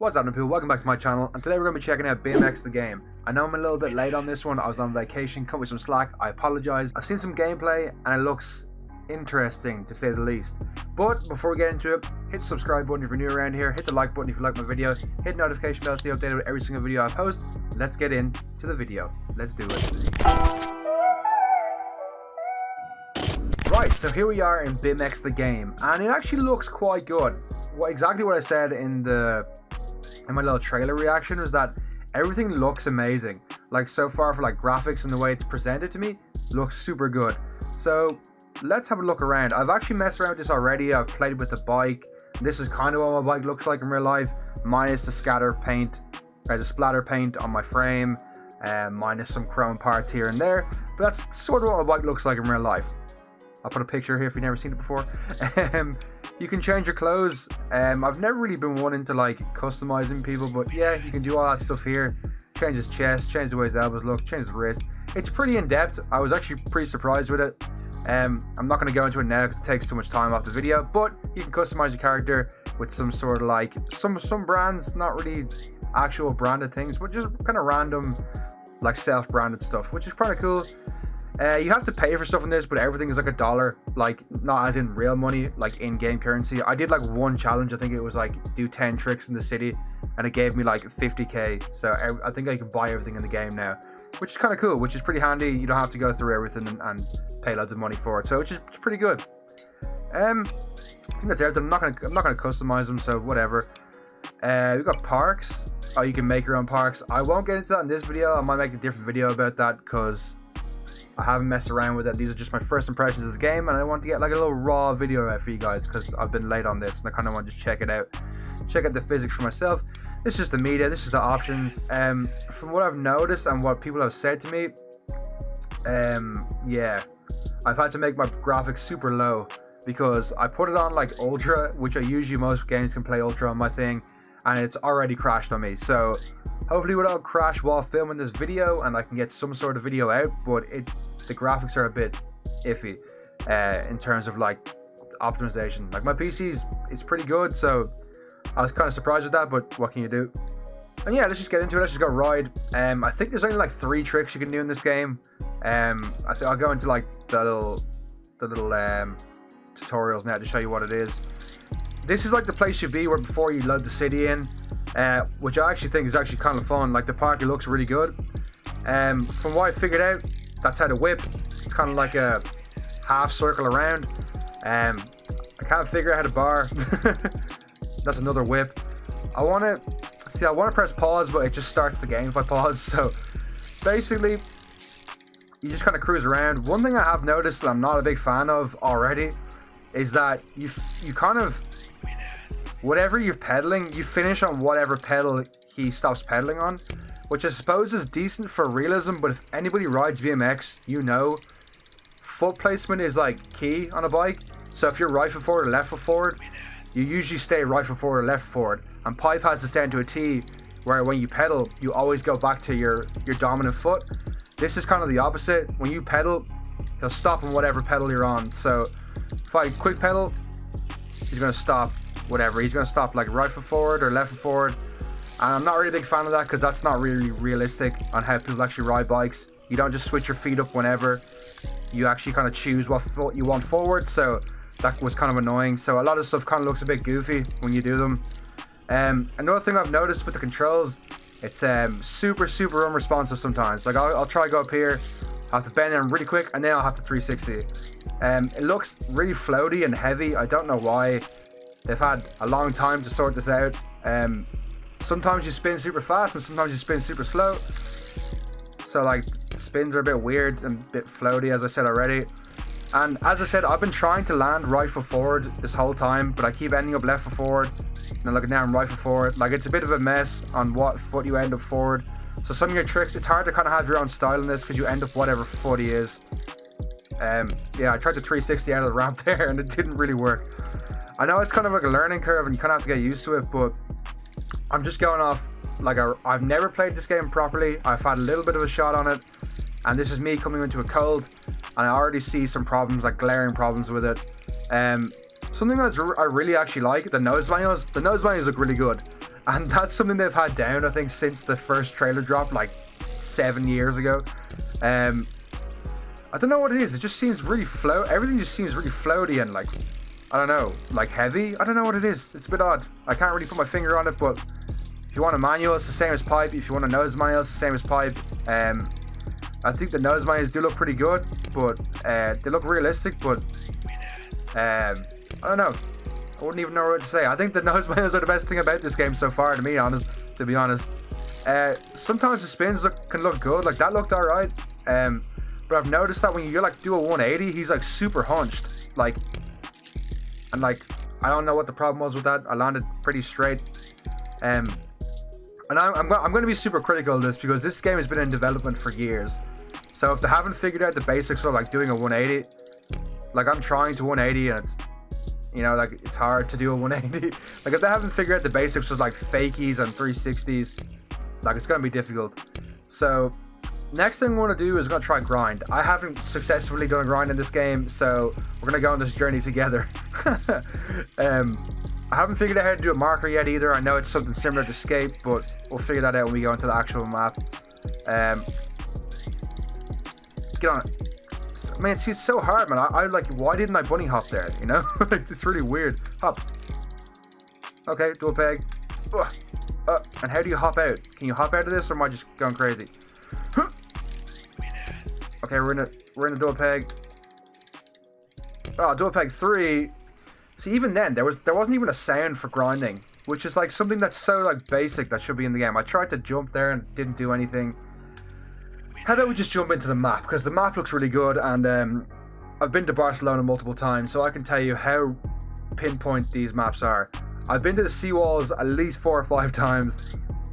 What's up, people? Welcome back to my channel, and today we're going to be checking out BMX the game. I know I'm a little bit late on this one. I was on vacation, cut me some slack. I apologize. I've seen some gameplay and it looks interesting to say the least. But before we get into it, hit the subscribe button if you're new around here, hit the like button if you like my video, hit the notification bell to stay updated with every single video I post. Let's get into the video. Let's do it. Right, so here we are in BMX the game, and it actually looks quite good. Exactly what I said in my little trailer reaction was that everything looks amazing. Like, so far, for like graphics and the way it's presented to me, looks super good. So let's have a look around. I've actually messed around with this already. I've played with the bike. This is kind of what my bike looks like in real life, minus the splatter paint on my frame, minus some chrome parts here and there. But that's sort of what my bike looks like in real life. I'll put a picture here if you've never seen it before. You can change your clothes. I've never really been one into like customizing people, but yeah, you can do all that stuff here. Change his chest, change the way his elbows look, change the wrist. It's pretty in depth. I was actually pretty surprised with it. I'm not going to go into it now because it takes too much time off the video, but you can customize your character with some sort of like some brands, not really actual branded things, but just kind of random like self-branded stuff, which is kind of cool. You have to pay for stuff in this, but everything is like $1, like not as in real money, like in-game currency. I did like one challenge. I think it was like do 10 tricks in the city, and it gave me like 50k. So I think I can buy everything in the game now, which is kind of cool, which is pretty handy. You don't have to go through everything and pay loads of money for it, so which is pretty good. I think that's everything. I'm not gonna customize them, so whatever. We've got parks. Oh, you can make your own parks. I won't get into that in this video. I might make a different video about that because I haven't messed around with it. These are just my first impressions of the game, and I want to get like a little raw video out for you guys because I've been late on this and I kind of want to just check it out, check out the physics for myself. This is just the media, this is the options. From what I've noticed and what people have said to me, yeah, I've had to make my graphics super low because I put it on like ultra, which I usually, most games can play ultra on my thing, and it's already crashed on me. So hopefully it won't crash while filming this video and I can get some sort of video out, but the graphics are a bit iffy in terms of like optimization. Like my PC it's pretty good, so I was kind of surprised with that, but what can you do? And yeah, let's just get into it. Let's just go ride. I think there's only like 3 tricks you can do in this game. I think I'll go into like the little tutorials now to show you what it is. This is like the place you be where before you load the city in, which I actually think is actually kind of fun. Like the park looks really good. From what I figured out, that's how to whip. It's kind of like a half circle around. I can't figure out how to bar. That's another whip. I want to press pause, but it just starts the game if I pause. So basically, you just kind of cruise around. One thing I have noticed that I'm not a big fan of already is that you kind of, whatever you're pedaling, you finish on whatever pedal he stops pedaling on, which I suppose is decent for realism, but if anybody rides BMX, you know foot placement is like key on a bike. So if you're right foot forward or left foot forward, you usually stay right foot forward or left foot forward. And Pipe has this down to a T, where when you pedal, you always go back to your dominant foot. This is kind of the opposite. When you pedal, he'll stop on whatever pedal you're on. So if I quick pedal, he's going to stop whatever. He's going to stop like right foot forward or left foot forward. And I'm not really a big fan of that because that's not really realistic on how people actually ride bikes. You don't just switch your feet up whenever. You actually kind of choose what foot you want forward. So that was kind of annoying. So a lot of stuff kind of looks a bit goofy when you do them. Another thing I've noticed with the controls, it's super unresponsive sometimes. Like I'll try to go up here, I have to bend in really quick, and then I'll have to 360. It looks really floaty and heavy. I don't know why. They've had a long time to sort this out. Sometimes you spin super fast and sometimes you spin super slow. So like spins are a bit weird and a bit floaty, as I said already. And as I said, I've been trying to land right foot forward this whole time, but I keep ending up left foot forward. And look, now I'm right foot forward. Like it's a bit of a mess on what foot you end up forward. So some of your tricks, it's hard to kind of have your own style in this because you end up whatever foot he is. Yeah, I tried to 360 out of the ramp there and it didn't really work. I know it's kind of like a learning curve and you kind of have to get used to it, but I'm just going off like I've never played this game properly. I've had a little bit of a shot on it, and this is me coming into a cold, and I already see some problems, like glaring problems with it. Something I really actually like, the nose manuals. The nose manuals look really good, And that's something they've had down, I think, since the first trailer dropped, like 7 years ago. I don't know what it is. It just seems really everything just seems really floaty and like, I don't know, like heavy. I don't know what it is. It's a bit odd. I can't really put my finger on it, but if you want a manual, it's the same as pipe. If you want a nose manual, it's the same as pipe. I think the nose manuals do look pretty good, but they look realistic, but I don't know. I wouldn't even know what to say. I think the nose manuals are the best thing about this game so far, to be honest. Sometimes the spins can look good. Like, that looked alright. But I've noticed that when you like do a 180, he's like super hunched. Like, and like, I don't know what the problem was with that. I landed pretty straight. And I'm going to be super critical of this because this game has been in development for years. So if they haven't figured out the basics of like doing a 180, like I'm trying to 180 and it's, you know, like it's hard to do a 180. Like if they haven't figured out the basics of like fakies and 360s, like it's going to be difficult. So next thing we're going to do is going to try grind. I haven't successfully done a grind in this game, so we're going to go on this journey together. I haven't figured out how to do a marker yet either. I know it's something similar to escape, but we'll figure that out when we go into the actual map. Get on it. Man, see, it's so hard, man. I like, why didn't I bunny hop there, you know? It's really weird. Hop. Okay, dual peg. And how do you hop out? Can you hop out of this, or am I just going crazy? Okay, we're in a dual peg. Oh, dual peg 3. See, even then, there wasn't even a sound for grinding, which is like something that's so like basic that should be in the game. I tried to jump there and didn't do anything. How about we just jump into the map, because the map looks really good, and I've been to Barcelona multiple times, so I can tell you how pinpoint these maps are. I've been to the seawalls at least 4 or 5 times,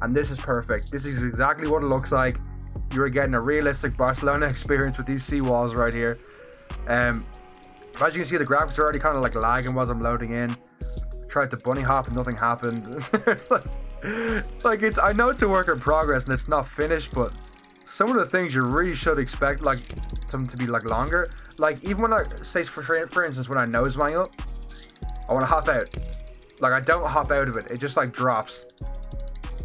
and this is perfect. This is exactly what it looks like. You're getting a realistic Barcelona experience with these seawalls right here. As you can see, the graphics are already kind of like lagging while I'm loading in. Tried to bunny hop and nothing happened. Like I know it's a work in progress and it's not finished, but some of the things you really should expect like them to be like longer. Like even when I say for instance when I nose manual, I want to hop out. Like I don't hop out of it. It just like drops.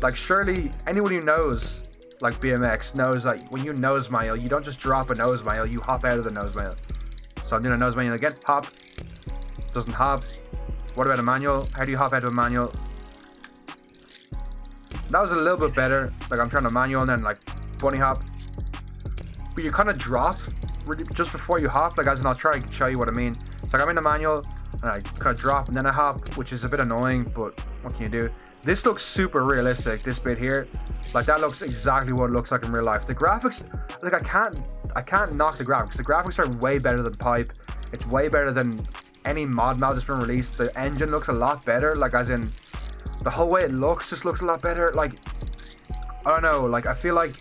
Like surely anyone who knows like BMX knows that when you nose manual, you don't just drop a nose manual, you hop out of the nose manual. So I'm doing a nose manual again. Hop. Doesn't hop. What about a manual? How do you hop out of a manual? That was a little bit better. Like I'm trying to manual and then like bunny hop. But you kind of drop really just before you hop. Like as in I'll try to show you what I mean. So like I'm in the manual and I kind of drop and then I hop, which is a bit annoying, but what can you do? This looks super realistic, this bit here. Like that looks exactly what it looks like in real life. The graphics, like I can't knock the graphics. The graphics are way better than pipe. It's way better than any mod that's been released. The engine looks a lot better, like as in the whole way it looks just looks a lot better. Like I don't know, like I feel like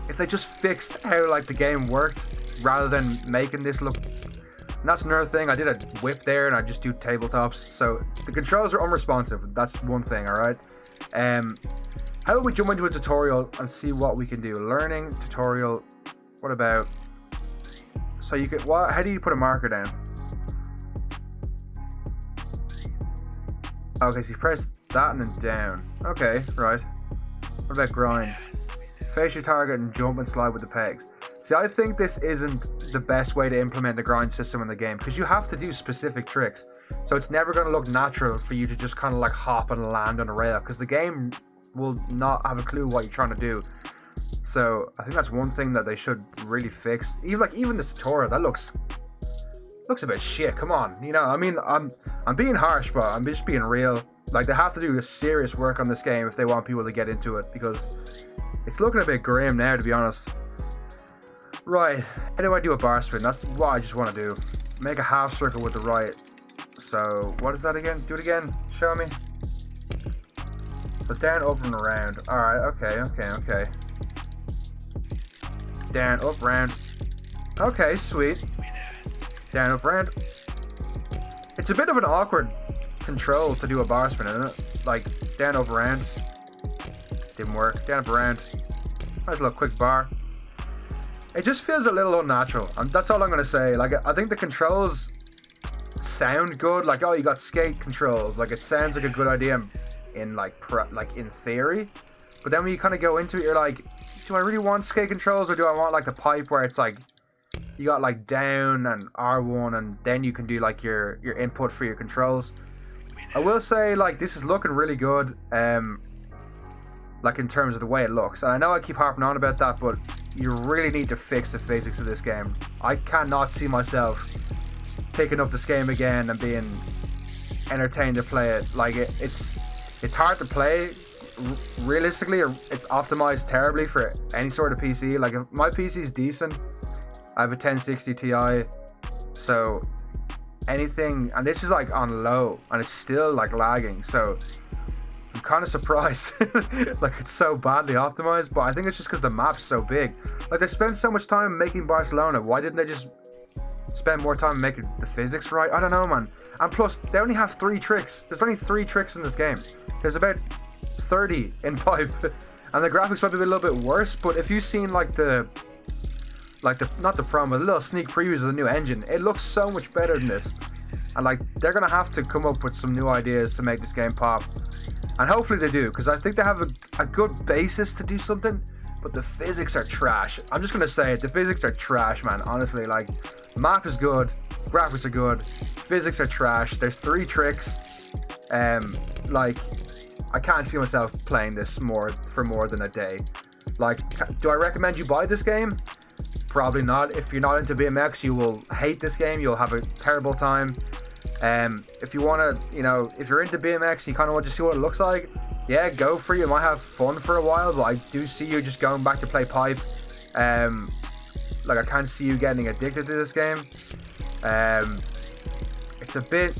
if they just fixed how like the game worked rather than making this look. And that's another thing. I did a whip there and I just do tabletops, so the controls are unresponsive. That's one thing. All right. How about we jump into a tutorial and see what we can do? Learning tutorial. What about? So you could. What? How do you put a marker down? Okay, so you press that and then down. Okay, right. What about grinds? Face your target and jump and slide with the pegs. See, I think this isn't the best way to implement the grind system in the game because you have to do specific tricks. So it's never going to look natural for you to just kind of like hop and land on a rail because the game will not have a clue what you're trying to do. So I think that's one thing that they should really fix. Even this tutorial, that looks a bit shit. Come on, you know. I mean, I'm being harsh, but I'm just being real. Like they have to do serious work on this game if they want people to get into it because it's looking a bit grim now, to be honest. Right, how do I do a bar spin? That's what I just want to do. Make a half circle with the right. So, what is that again? Do it again. Show me. So down, up, and around. Alright, okay. Down, up, round. Okay, sweet. Down, up, round. It's a bit of an awkward control to do a bar spin, isn't it? Like, down, up, round. Didn't work. Down, up, around. Nice little quick bar. It just feels a little unnatural. That's all I'm going to say. Like, I think the controls sound good. Like, oh, you got skate controls. Like, it sounds like a good idea in like in theory. But then when you kind of go into it, you're like, do I really want skate controls, or do I want like the pipe where it's like you got like down and R1, and then you can do like your input for your controls. I will say, like, this is looking really good, like in terms of the way it looks. And I know I keep harping on about that, but you really need to fix the physics of this game. I cannot see myself picking up this game again and being entertained to play it. Like, it's hard to play. Realistically, it's optimized terribly for any sort of PC. Like, if my PC is decent, I have a 1060 Ti, so anything, and this is like on low, and it's still like lagging, so I'm kind of surprised. Like, it's so badly optimized, but I think it's just because the map's so big. Like, they spend so much time making Barcelona, why didn't they just spend more time making the physics right? I don't know, man. And plus, they only have 3 tricks. There's only 3 tricks in this game. There's about 30 in pipe, and the graphics might be a little bit worse, but if you've seen like the not the promo, but the little sneak previews of the new engine, it looks so much better than this. And like, they're gonna have to come up with some new ideas to make this game pop, and hopefully they do, because I think they have a good basis to do something. But the physics are trash. I'm just gonna say it, the physics are trash, man. Honestly, like, map is good, graphics are good, physics are trash. There's 3 tricks. Like, I can't see myself playing this for more than a day. Like, do I recommend you buy this game? Probably not. If you're not into BMX, you will hate this game. You'll have a terrible time. If you want to, you know, if you're into BMX, you kind of want to see what it looks like, yeah, go for it. You might have fun for a while, but I do see you just going back to play pipe. Like, I can't see you getting addicted to this game. It's a bit,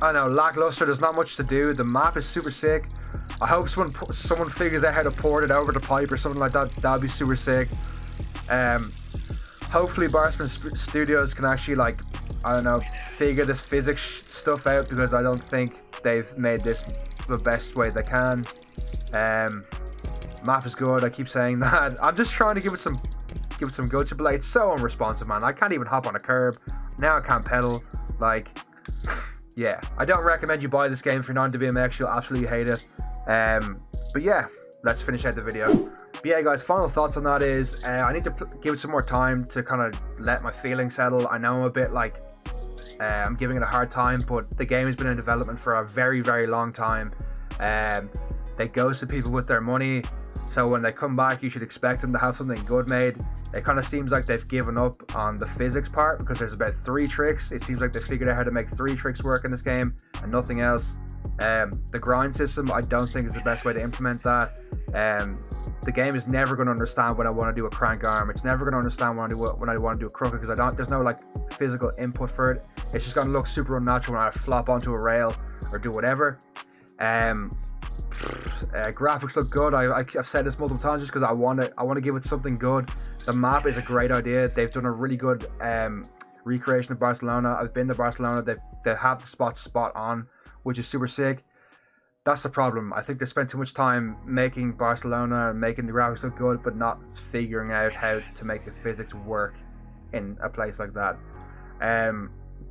I don't know, lackluster. There's not much to do. The map is super sick. I hope someone figures out how to port it over to pipe or something like that. That'd be super sick. Hopefully Barcelona Studios can actually, like, I don't know, figure this physics stuff out, because I don't think they've made this the best way they can. Map is good, I keep saying that. I'm just trying to give it some good to play. It's so unresponsive, man. I can't even hop on a curb. Now I can't pedal. Like, yeah, I don't recommend you buy this game if you're not into BMX. You'll absolutely hate it. But yeah, let's finish out the video. But yeah, guys, final thoughts on that is, I need to give it some more time to kind of let my feelings settle. I know I'm a bit like, I'm giving it a hard time, but the game has been in development for a very, very long time. They ghosted people with their money, so when they come back, you should expect them to have something good made. It kind of seems like they've given up on the physics part, because there's about 3 tricks. It seems like they figured out how to make 3 tricks work in this game and nothing else. The grind system, I don't think is the best way to implement that. The game is never going to understand when I want to do a crank arm. It's never going to understand when I want to do a crooked, because there's no like physical input for it. It's just going to look super unnatural when I flop onto a rail or do whatever. Graphics look good. I've said this multiple times, just because I want to give it something good. The map is a great idea. They've done a really good recreation of Barcelona. I've been to Barcelona. They have the spot on, which is super sick. That's the problem. I think they spent too much time making Barcelona and making the graphics look good, but not figuring out how to make the physics work in a place like that.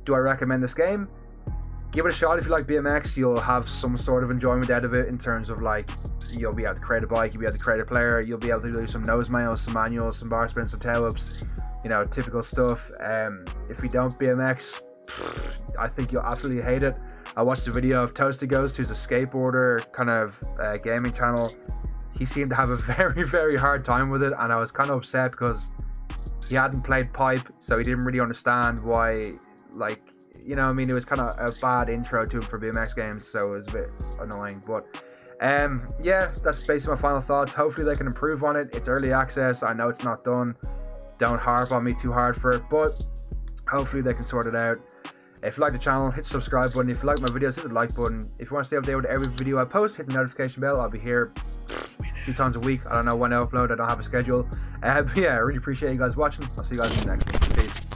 Do I recommend this game? Give it a shot if you like BMX. You'll have some sort of enjoyment out of it, in terms of, like, you'll be able to create a bike, you'll be able to create a player, you'll be able to do some nose mails, some manuals, some bar spins, some tail whips, you know, typical stuff. If you don't BMX, I think you'll absolutely hate it. I watched a video of Toasty Ghost, who's a skateboarder kind of gaming channel. He seemed to have a very, very hard time with it, and I was kind of upset, because he hadn't played pipe, so he didn't really understand why, like, you know, I mean, it was kind of a bad intro to him for BMX games, so it was a bit annoying. But yeah, that's basically my final thoughts. Hopefully they can improve on it. It's early access. I know it's not done. Don't harp on me too hard for it, but hopefully they can sort it out. If you like the channel, hit the subscribe button. If you like my videos, hit the like button. If you want to stay updated with every video I post, hit the notification bell. I'll be here a few times a week. I don't know when I upload. I don't have a schedule. But yeah, I really appreciate you guys watching. I'll see you guys in the next one. Peace.